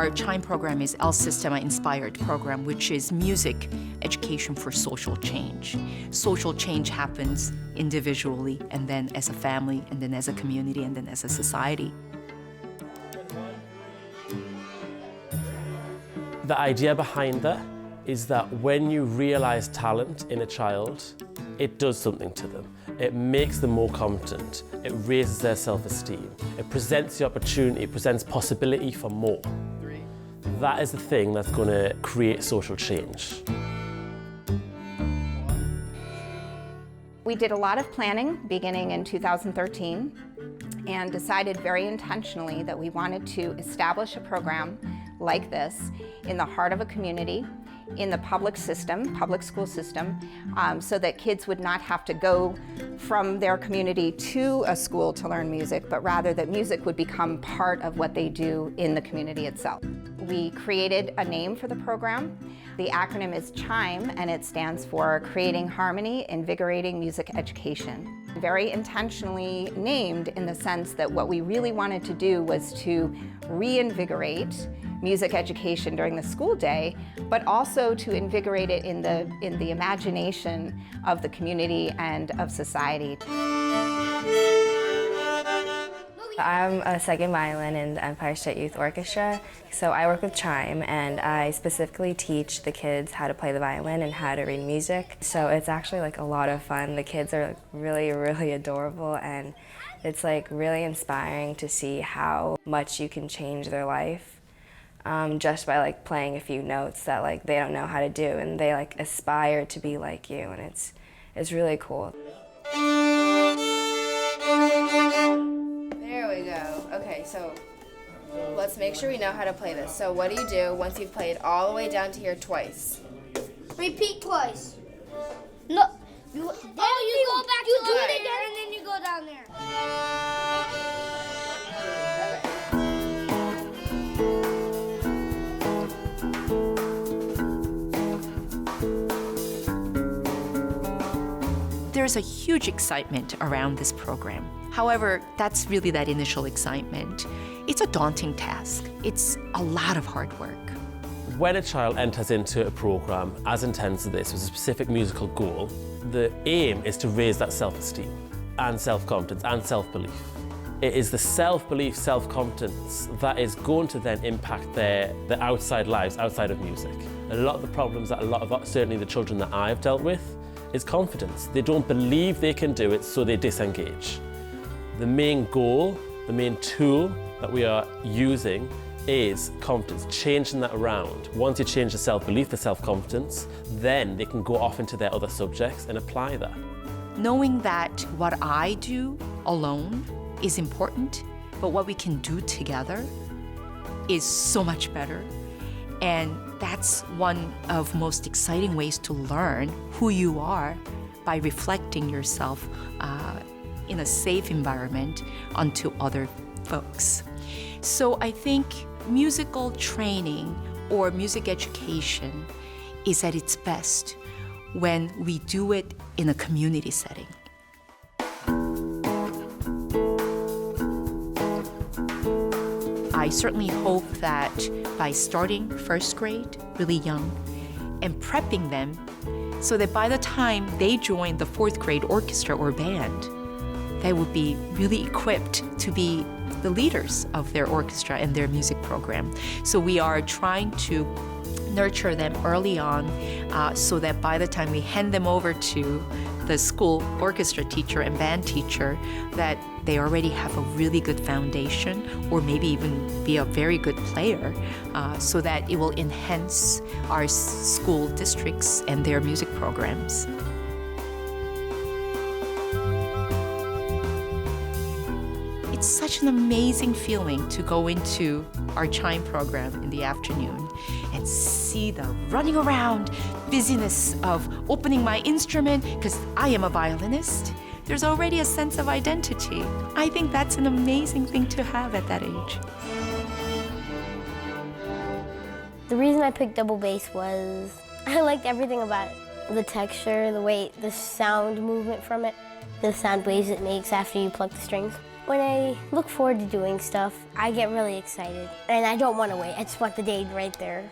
Our Chime program is El Sistema Inspired program, which is music education for social change. Social change happens individually, and then as a family, and then as a community, and then as a society. The idea behind that is that when you realize talent in a child, it does something to them. It makes them more confident. It raises their self-esteem. It presents the opportunity, it presents possibility for more. That is the thing that's going to create social change. We did a lot of planning beginning in 2013 and decided very intentionally that we wanted to establish a program like this in the heart of a community, in the public system, public school system, so that kids would not have to go from their community to a school to learn music, but rather that music would become part of what they do in the community itself. We created a name for the program. The acronym is CHIME, and it stands for Creating Harmony, Invigorating Music Education. Very intentionally named in the sense that what we really wanted to do was to reinvigorate music education during the school day, but also to invigorate it in the imagination of the community and of society. I'm a second violin in the Empire State Youth Orchestra, so I work with Chime, and I specifically teach the kids how to play the violin and how to read music. So it's actually like a lot of fun. The kids are really, really adorable, and it's like really inspiring to see how much you can change their life just by like playing a few notes that like they don't know how to do, and they like aspire to be like you, and it's really cool. There we go. Okay, so let's make sure we know how to play this. So what do you do once you've played all the way down to here twice? Repeat twice. No. You go back to do it again, and then you go down there. There's a huge excitement around this program. However, that's really that initial excitement. It's a daunting task. It's a lot of hard work. When a child enters into a program as intense as this with a specific musical goal, the aim is to raise that self-esteem and self-confidence and self-belief. It is the self-belief, self-confidence that is going to then impact their outside lives outside of music. A lot of the problems that certainly the children that I've dealt with, is confidence. They don't believe they can do it, so they disengage. The main goal, the main tool that we are using is confidence, changing that around. Once you change the self-belief, the self-confidence, then they can go off into their other subjects and apply that. Knowing that what I do alone is important, but what we can do together is so much better. And that's one of most exciting ways to learn who you are, by reflecting yourself in a safe environment onto other folks. So I think musical training or music education is at its best when we do it in a community setting. I certainly hope that by starting first grade really young and prepping them so that by the time they join the fourth grade orchestra or band, they will be really equipped to be the leaders of their orchestra and their music program. So we are trying to nurture them early on so that by the time we hand them over to the school orchestra teacher and band teacher, that they already have a really good foundation, or maybe even be a very good player, so that it will enhance our school districts and their music programs. It's such an amazing feeling to go into our Chime program in the afternoon and see the running around busyness of opening my instrument, because I am a violinist. There's already a sense of identity. I think that's an amazing thing to have at that age. The reason I picked double bass was I liked everything about it. The texture, the way, the sound movement from it, the sound waves it makes after you pluck the strings. When I look forward to doing stuff, I get really excited. And I don't want to wait. I just want the day right there.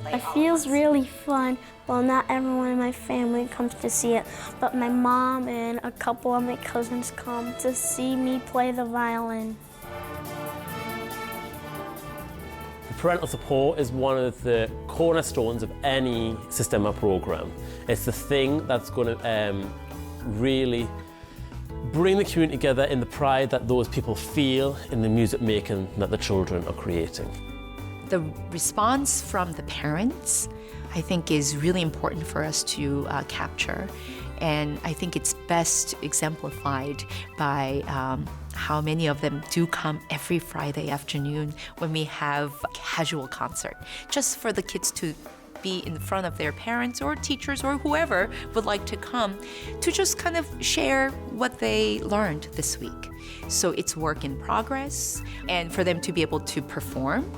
It feels really fun. Well, not everyone in my family comes to see it, but my mom and a couple of my cousins come to see me play the violin. Parental support is one of the cornerstones of any Sistema program. It's the thing that's going to really bring the community together in the pride that those people feel in the music making that the children are creating. The response from the parents, I think, is really important for us to capture. And I think it's best exemplified by how many of them do come every Friday afternoon when we have a casual concert, just for the kids to be in front of their parents or teachers or whoever would like to come to just kind of share what they learned this week. So it's work in progress, and for them to be able to perform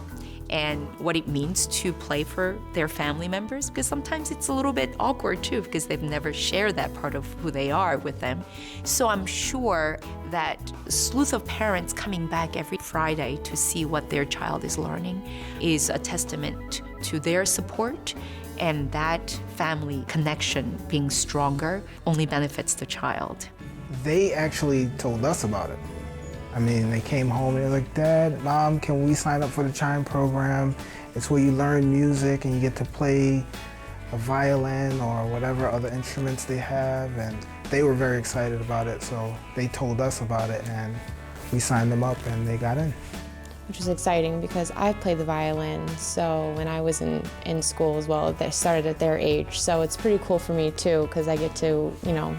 and what it means to play for their family members, because sometimes it's a little bit awkward too, because they've never shared that part of who they are with them. So I'm sure that sleuth of parents coming back every Friday to see what their child is learning is a testament to their support, and that family connection being stronger only benefits the child. They actually told us about it. I mean, they came home and they were like, Dad, Mom, can we sign up for the Chime program? It's where you learn music and you get to play a violin or whatever other instruments they have. And they were very excited about it, so they told us about it and we signed them up and they got in. Which was exciting because I played the violin, so when I was in school as well, they started at their age. So it's pretty cool for me too, because I get to,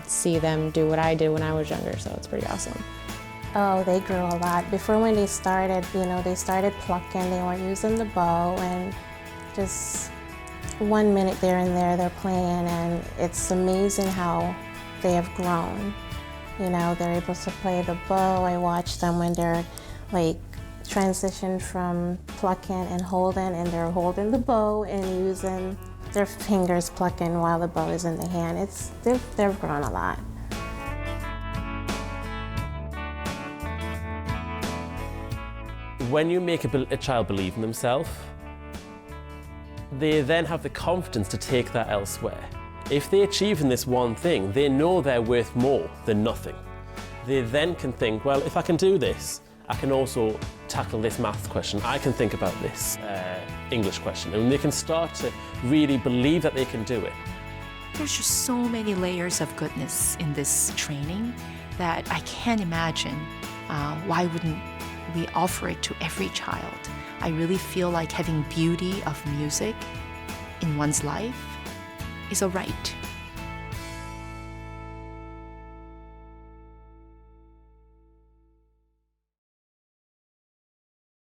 see them do what I did when I was younger, so it's pretty awesome. Oh, they grew a lot. Before when they started, they started plucking, they were using the bow, and just 1 minute there and there they're playing, and it's amazing how they have grown. They're able to play the bow. I watch them when they're transition from plucking and holding, and they're holding the bow and using their fingers plucking while the bow is in the hand. They've grown a lot. When you make a child believe in themselves, they then have the confidence to take that elsewhere. If they achieve in this one thing, they know they're worth more than nothing. They then can think, well, if I can do this, I can also tackle this maths question. I can think about this English question. And they can start to really believe that they can do it. There's just so many layers of goodness in this training that I can't imagine why wouldn't we offer it to every child. I really feel like having beauty of music in one's life is a right.